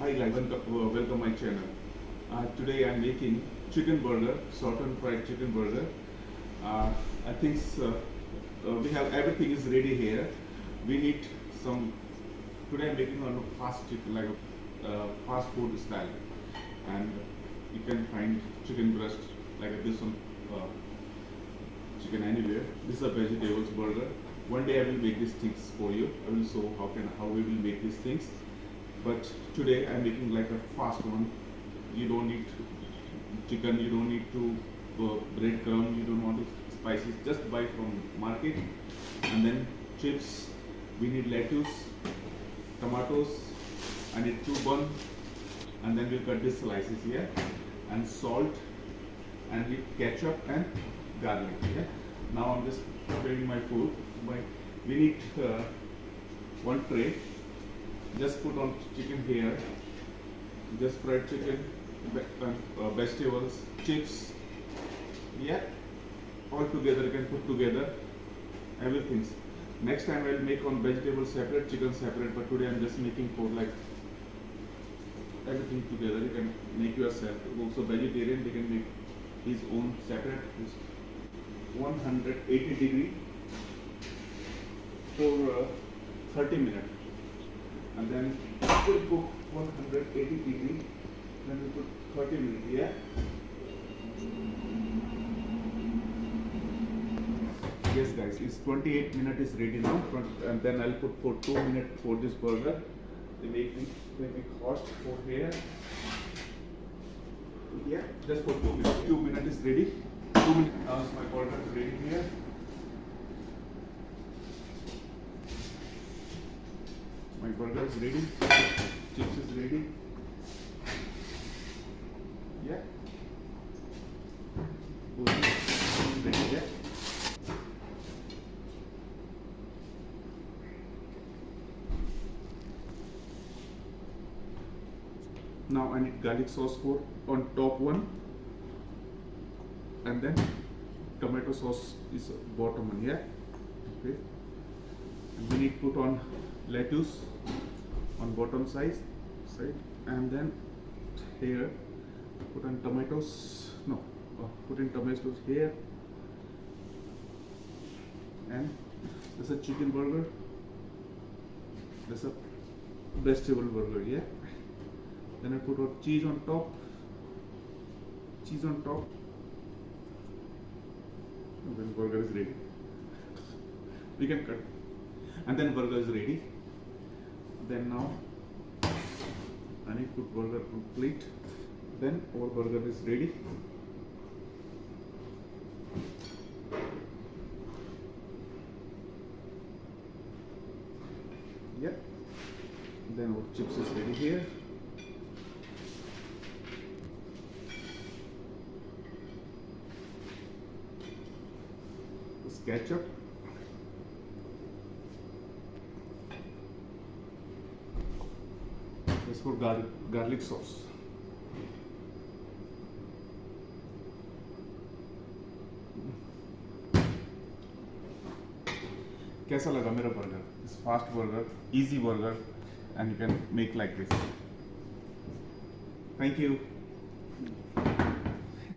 Hi guys, welcome my channel. Today I'm making chicken burger, salt and fried chicken burger. I think we have everything is ready here. We need some. Today I'm making on a fast chicken, like a fast food style, and you can find chicken breast like this one. Chicken anywhere. This is a vegetables burger. One day I will make these things for you. I will show how we will make these things. But today I'm making like a fast one. You don't need chicken. You don't need to breadcrumb. You don't want to spices. Just buy from market. And then chips. We need lettuce, tomatoes. I need 2 bun. And then we'll cut these slices here. And salt. And with ketchup and garlic. Yeah. Now I'm just preparing my food. We need 1 tray. Just put on chicken here. Just fried chicken, vegetables, chips. Yeah. All together. You can put together everything. Next time I'll make on vegetables separate, chicken separate. But today I'm just making for like everything together. You can make yourself. Also vegetarian, they can make his own separate. 180 degree for 30 minutes, and then we'll cook 180 degree, then we put 30 minutes. Yeah. Yes guys, it's 28 minutes is ready now, and then I'll put for 2 minutes for this burger. They make it hot for here. Yeah, just for 2 minutes. 2 minutes is ready. 2 minutes. Now my burger is ready here. My burger is ready. Chips is ready. Yeah. Ready there. Now I need garlic sauce for on top one, and then tomato sauce is bottom one. Yeah. Okay. And we need to put on lettuce on bottom side, and then here put on tomatoes. No, put in tomatoes here, and this is a chicken burger. This is a vegetable burger. Yeah. Then I put out cheese on top. Cheese on top. And then burger is ready. We can cut. And then burger is ready. Then now I need to put burger on plate. Then our burger is ready. Yeah. Then our chips is ready here. This ketchup. This for garlic sauce. कैसा लगा मेरा burger? It's fast burger, easy burger, and you can make like this. Thank you.